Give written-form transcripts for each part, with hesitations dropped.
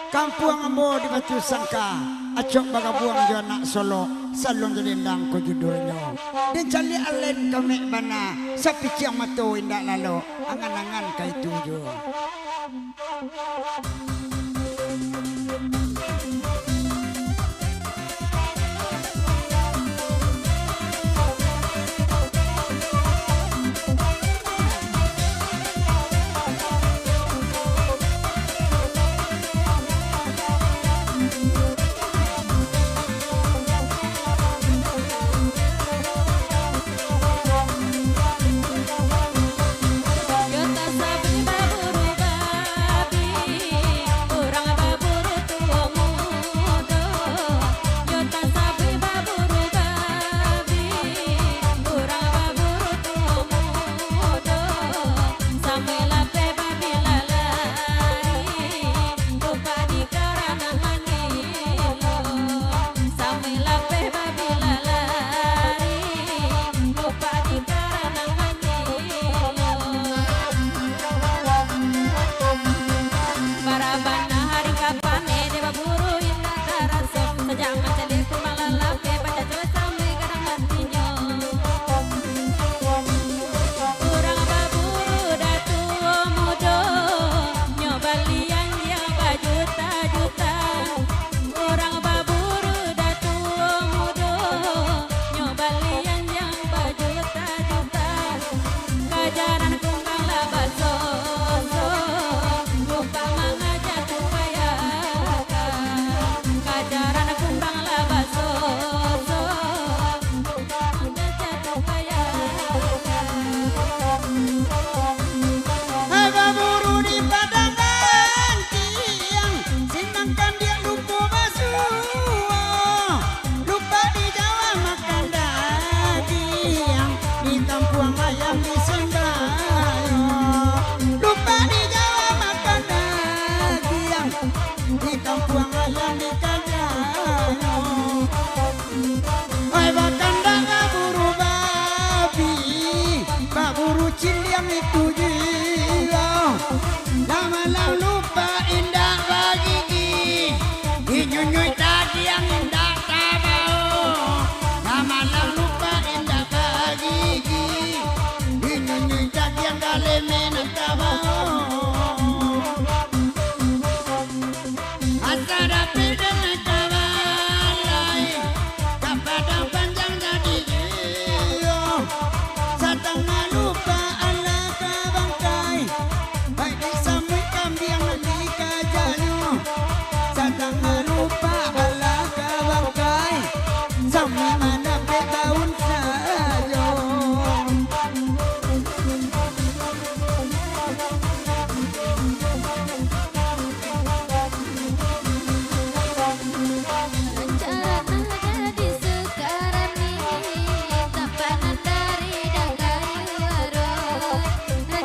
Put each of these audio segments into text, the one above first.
Kampung Ambo di Batu Sangka, acok bagabuang jo anak Solo, salon jelendang ko judulnya. Dan cali alen kami bana, sapi ciang mato indak lalu, angan-angan kai tujuh.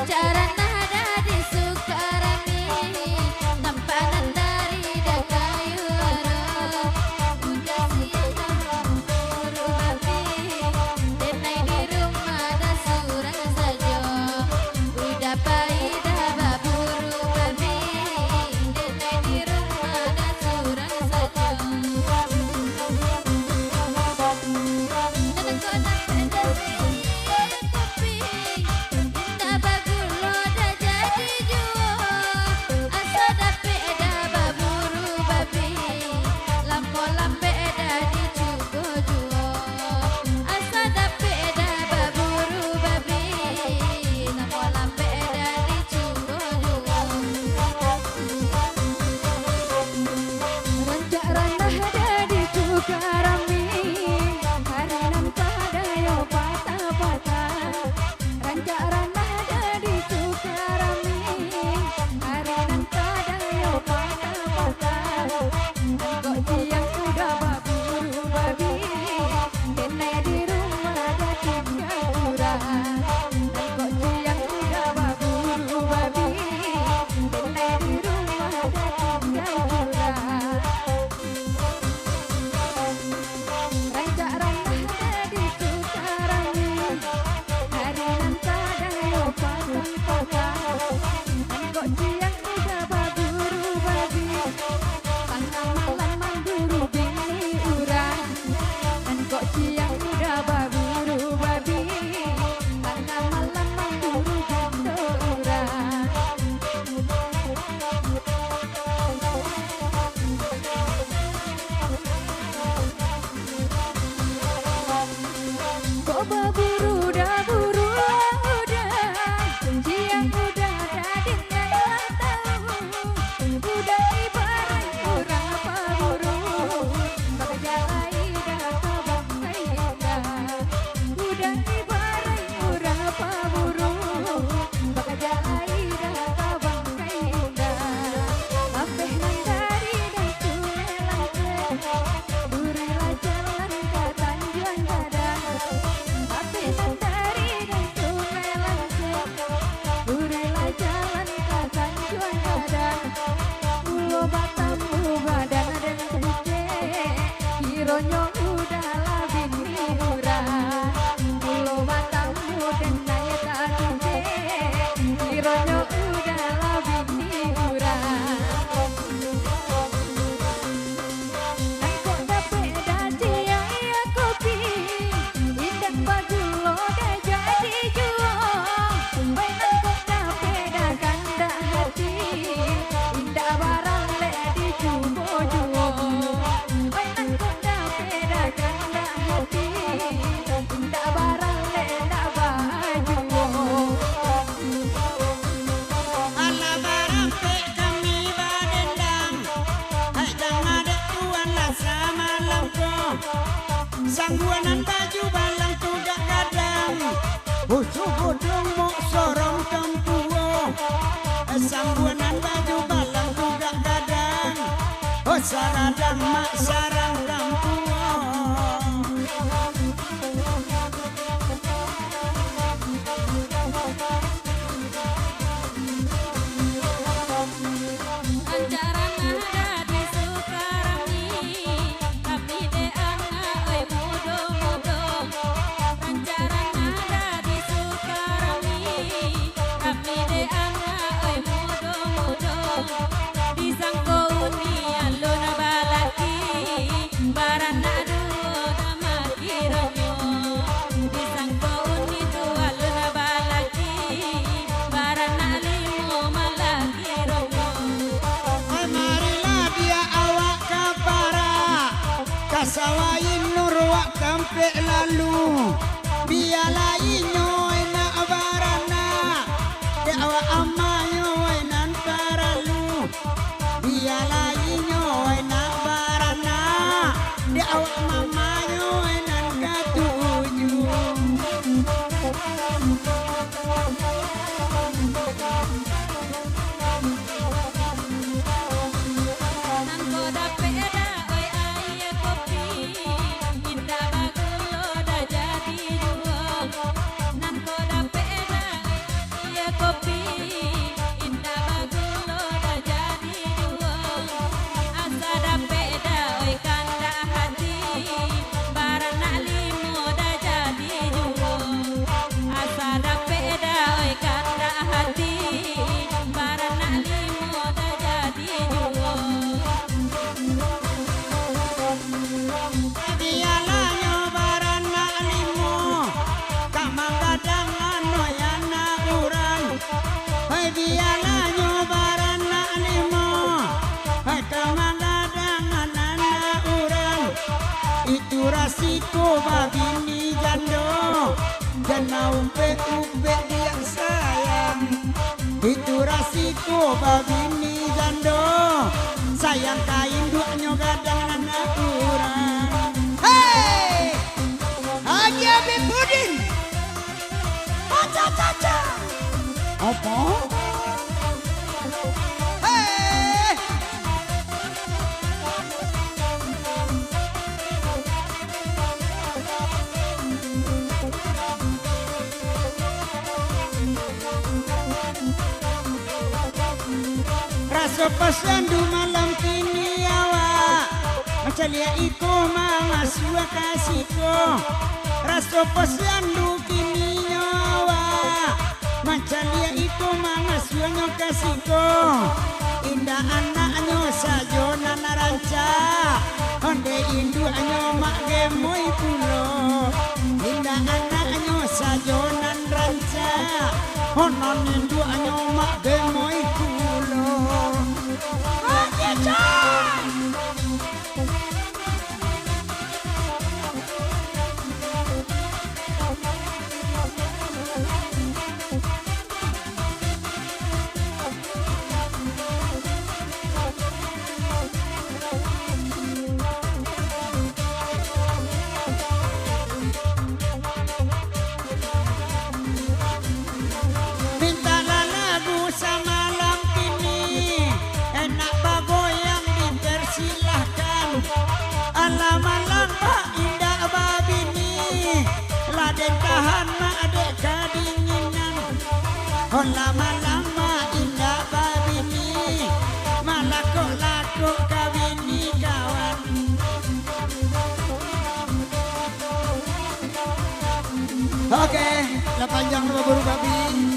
Cara nada di Sukarami, tampanan dari sangguanan baju balang tudak gadang Busuh budung mok sorong tempuo sangguanan baju balang tudak gadang saradang mak sarang tempuo kasawain nurwak kampe lalu bialai nyoy na abarana de awa amayo nan paralu bialai nyoy na abarana de awa mamayo nan katuju Rasiko babini jando jana umpe yang sayang itu rasiko babini jando sayang kain duanya gadang anak kurang hei Haji Habib Udin caca apa Raso pasandu malam kini awak Macalia iko mangasua kasiko Raso pasandu kini nyawa Macalia iko mangasua kasiko Indah anaknya sajona naranca Onde indu anyo mak gemoy pulo Indah anaknya sajona naranca Onon indu anyo mak gemoy pulo Malam Pak Indah Babini Laden tahan mak adek kadinginan Oh lama-lama Indah Babini Malakok-lakok kawini kawan Oke, lah panjang rumah baru babi